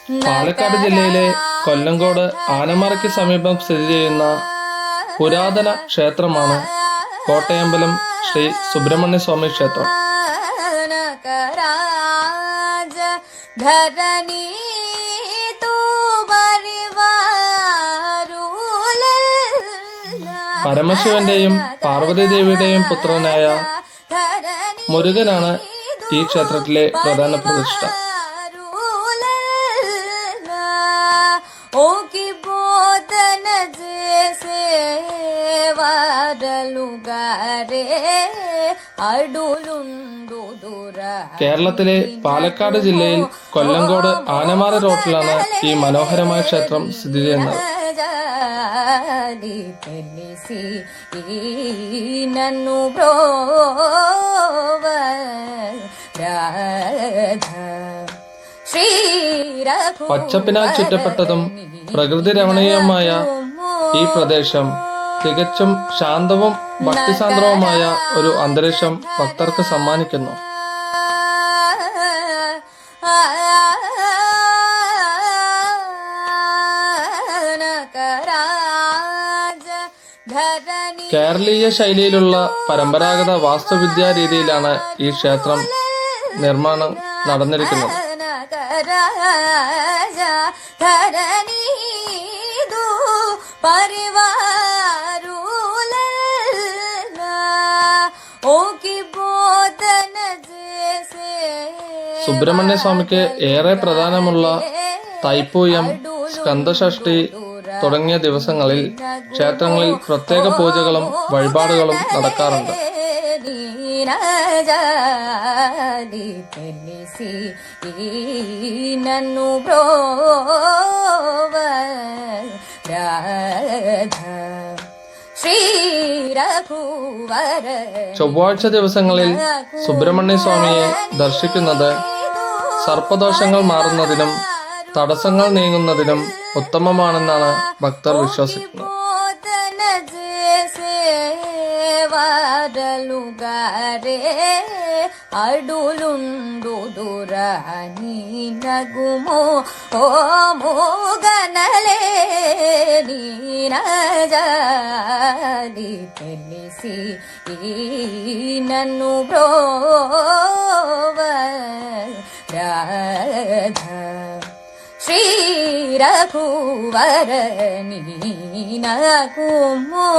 പാലക്കാട് ജില്ലയിലെ കൊല്ലങ്കോട് ആനമറയ്ക്ക് സമീപം സ്ഥിതി ചെയ്യുന്ന പുരാതന ക്ഷേത്രമാണ് കോട്ടയമ്പലം ശ്രീ സുബ്രഹ്മണ്യ സ്വാമി ക്ഷേത്രം. പരമശിവന്റെയും പാർവതീദേവിയുടെയും പുത്രനായ മുരുകനാണ് ഈ ക്ഷേത്രത്തിലെ പ്രധാന പ്രതിഷ്ഠ. കേരളത്തിലെ പാലക്കാട് ജില്ലയിൽ കൊല്ലങ്കോട് ആനമാറ റോഡിലാണ് ഈ മനോഹരമായ ക്ഷേത്രം സ്ഥിതി ചെയ്യുന്നത്. പച്ചപ്പിനാൽ ചുറ്റപ്പെട്ടതും പ്രകൃതി രമണീയമായ ഈ പ്രദേശം തികച്ചും ശാന്തവും ഭക്തിസാന്ദ്രവുമായ ഒരു അന്തരീക്ഷം ഭക്തർക്ക് സമ്മാനിക്കുന്നു. കേരളീയ ശൈലിയിലുള്ള പരമ്പരാഗത വാസ്തുവിദ്യാ രീതിയിലാണ് ഈ ക്ഷേത്രം നിർമ്മാണം നടന്നിരിക്കുന്നത്. സുബ്രഹ്മണ്യ സ്വാമിക്ക് ഏറെ പ്രധാനമുള്ള തൈപ്പൂയം, സ്കന്ദഷഷ്ഠി തുടങ്ങിയ ദിവസങ്ങളിൽ ക്ഷേത്രങ്ങളിൽ പ്രത്യേക പൂജകളും വഴിപാടുകളും നടക്കാറുണ്ട്. ചൊവ്വാഴ്ച ദിവസങ്ങളിൽ സുബ്രഹ്മണ്യ സ്വാമിയെ ദർശിക്കുന്നത് സർപ്പദോഷങ്ങൾ മാറുന്നതിനും തടസ്സങ്ങൾ നീങ്ങുന്നതിനും ഉത്തമമാണെന്നാണ് ഭക്തർ വിശ്വസിക്കുന്നത്. ശ്രീ രഘുവര നീനകുമോ